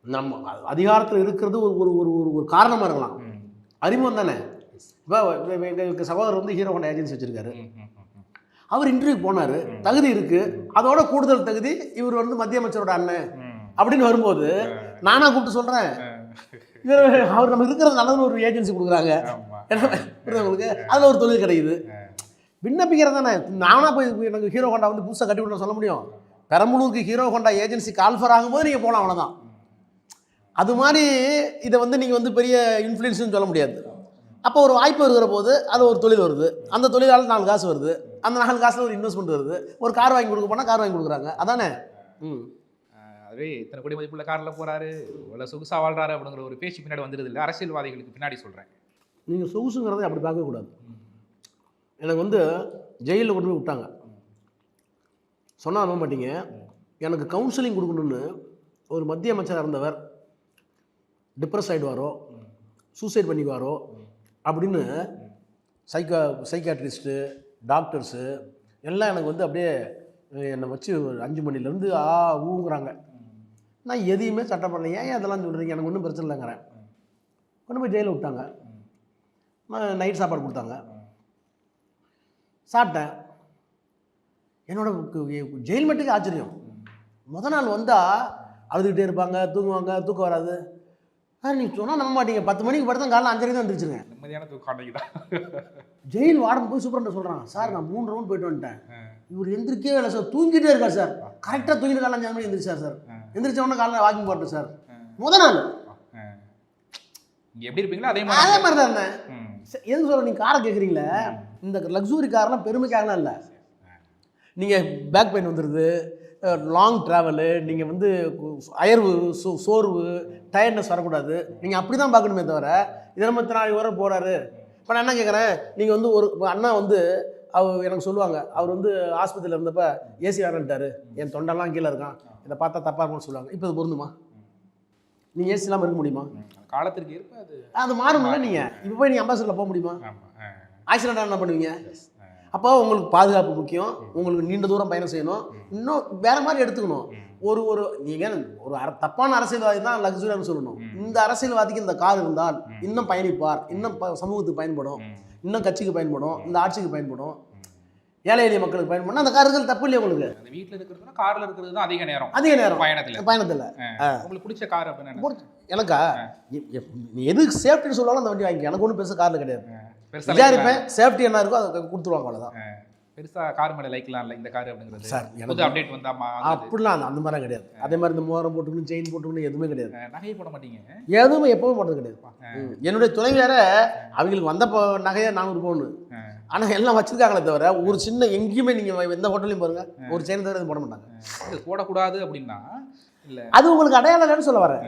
நம்ம அதிகாரத்தில் இருக்கிறது ஒரு ஒரு ஒரு ஒரு ஒரு காரணமாக இருக்கலாம். அறிமுகம் தானே. இப்போ எங்களுக்கு சகோதரர் வந்து ஹீரோ ஹோண்டா ஏஜென்சி வச்சுருக்காரு. அவர் இன்டர்வியூ போனார், தகுதி இருக்குது, அதோட கூடுதல் தகுதி இவர் வந்து மத்திய அமைச்சரோட அண்ணன் அப்படின்னு வரும்போது நானாக கூப்பிட்டு சொல்கிறேன், அவர் நம்ம இருக்கிறது நல்லதுன்னு ஒரு ஏஜென்சி கொடுக்குறாங்க உங்களுக்கு, அதில் ஒரு தொழில் கிடைக்குது. விண்ணப்பிக்கிறது தானே. நானாக போய் எனக்கு ஹீரோ ஹோண்டா வந்து புதுசாக கட்டி விட சொல்ல முடியும்? பெரம்பலூருக்கு ஹீரோ ஹோண்டா ஏஜென்சி கால்ஃபர் ஆகும்போது நீங்கள் போகலாம், அவ்வளோதான். அது மாதிரி இதை வந்து நீங்கள் வந்து பெரிய இன்ஃப்ளூயன்ஸ்னு சொல்ல முடியாது. அப்போ ஒரு வாய்ப்பு வருகிற போது அது ஒரு தொழில் வருது, அந்த தொழிலால் 4 காசு வருது, அந்த 4 காசில் ஒரு இன்வெஸ்ட்மெண்ட் வருது, ஒரு கார் வாங்கி கொடுக்க போனால் கார் வாங்கி கொடுக்குறாங்க, அதானே. அதுவே இத்தனை கோடி மதிப்புள்ள காரில் போகிறாரு, இவ்வளோ சொகுசா வாழ்றாரு அப்படிங்கிற ஒரு பேச்சு பின்னாடி வந்துடுது இல்லை, அரசியல்வாதிகளுக்கு பின்னாடி சொல்கிறேன். நீங்கள் சொகுசுங்கிறத அப்படி பார்க்கக்கூடாது. எனக்கு வந்து ஜெயிலில் கொண்டு போய் விட்டாங்க, சொன்னால் நம்ப மாட்டீங்க. எனக்கு கவுன்சிலிங் கொடுக்கணுன்னு ஒரு மத்திய அமைச்சராக இருந்தவர் டிப்ரெஸ் ஆகிடுவாரோ, சூசைட் பண்ணிக்குவாரோ அப்படின்னு சைக்காட்ரிஸ்ட்டு, டாக்டர்ஸு எல்லாம் எனக்கு வந்து அப்படியே என்னை வச்சு 5 மணிலேருந்து ஊங்குறாங்க. நான் எதையுமே சட்டம் பண்ணல. ஏன் அதெல்லாம் சொல்கிறீங்க, எனக்கு ஒன்றும் பிரச்சனை இல்லைங்கிறேன். கொண்டு போய் ஜெயிலில் விட்டாங்க. நைட் சாப்பாடு கொடுத்தாங்க, சாப்பிட்டேன். என்னோட ஜெயில் மட்டுக்கு ஆச்சரியம். முத நாள் வந்தால் அழுதுகிட்டே இருப்பாங்க, தூங்குவாங்க, தூக்கம் வராது. நீங்கள் சொன்னால் நம்ப மாட்டீங்க, 10 மணிக்கு படுத்தா காலையில் 5:30 தான் வந்துருச்சுங்க. நிம்மதியான தூக்கம் அன்றைக்கி தான். ஜெயில் வார்டன் போய் சூப்பரண்ட சொல்கிறான், சார் நான் 3 ரவுண்ட் போயிட்டு வந்துட்டேன். இவர் எந்திரிக்கவே இல்லை சார், தூங்கிட்டே இருக்கார் சார். கரெக்டாக தூங்கிட்டு காலையில் 5 மணி எந்திரிச்சார் சார். எந்திரிச்ச உடனே காலையில் வாக்கிங் போட்டேன் சார். முத நாள் எப்படி இருப்பீங்களோ அதே மாதிரி தான் இருந்தேன். எது சொல்ல, நீங்கள் காரை கேட்குறீங்களே, இந்த லக்ஸுரி காரெலாம் பெருமைக்காகலாம் இல்லை. நீங்கள் பேக் பெயின் வந்துடுது, லாங் ட்ராவலு, நீங்கள் வந்து அயர்வு, சோர்வு, டயர்ட்னஸ் வரக்கூடாது. நீங்கள் அப்படி தான் பார்க்கணுமே தவிர 24 வரை போகிறாரு. இப்போ நான் என்ன கேட்குறேன், நீங்கள் வந்து ஒரு அண்ணா வந்து அவர் எனக்கு சொல்லுவாங்க, அவர் வந்து ஆஸ்பத்திரியில் இருந்தப்போ ஏசி வேணான்ட்டார், என் தொண்டெல்லாம் கீழே இருக்கான், இதை பார்த்தா தப்பாக இருக்கும்னு சொல்லுவாங்க. இப்போ அது பொருந்துமா? நீங்கள் ஏசி இல்லாமல் இருக்க முடியுமா? காலத்திற்கு ஏற்ப அது மாறும்ல. நீங்கள் இப்போ போய் நீங்கள் அம்பாசிடரில் போக முடியுமா? ஆக்சிடென்ட் என்ன பண்ணுவீங்க? அப்போ உங்களுக்கு பாதுகாப்பு முக்கியம், உங்களுக்கு நீண்ட தூரம் பயணம் செய்யணும், இன்னும் வேறு மாதிரி எடுத்துக்கணும். ஒரு நீங்கள் ஒரு தப்பான அரசியல்வாதி தான் லக்ஸுரியான்னு சொல்லணும். இந்த அரசியல்வாதிக்கு இந்த கார் இருந்தால் இன்னும் பயணிப்பார், இன்னும் சமூகத்துக்கு பயன்படும், இன்னும் கட்சிக்கு பயன்படும், இந்த ஆட்சிக்கு பயன்படும், ஏழை எளிய மக்களுக்கு பயன்படும். அந்த கார்கள் தப்பு இல்லையா உங்களுக்கு? அந்த வீட்டில் இருக்கிறதுனா காரில் இருக்கிறது தான் அதிக நேரம் பயணத்தில். உங்களுக்கு பிடிச்ச கார் அப்படின்னு எனக்கா, எது சேஃப்டின்னு சொல்லுவாலும் அந்த வண்டி வாங்கி, எனக்கு ஒன்றும் பெருசாக காரில் கிடையாது. விசாரிப்பேன், சேஃப்டி என்ன இருக்கோ அதை கொடுத்துருவாங்க, அவ்வளோதான். பெருசாக கார் மேலே லைக்லாம் இல்லை இந்த கார் அப்படிங்கிறது சார். எனக்கு அப்டேட் வந்தாமா அப்படிலாம் அந்த மாதிரிலாம் கிடையாது. அதே மாதிரி இந்த மோதிரம் போட்டுக்கணும், செயின் போட்டுக்கணும், எதுவுமே கிடையாது. நகையை போட மாட்டீங்க? எதுவுமே எப்பவும் போடுறது கிடையாது. என்னுடைய துணை வேற, அவங்களுக்கு வந்த நகையை 400 பவுன், ஆனால் எல்லாம் வச்சிருக்காங்களே தவிர ஒரு சின்ன எங்கேயுமே நீங்கள் எந்த ஹோட்டலையும் பாருங்க ஒரு செயின் தவிர போட மாட்டாங்க. போடக்கூடாது அப்படின்னா இல்லை, அது உங்களுக்கு அடையாளம் இல்லைன்னு சொல்ல வரேன்.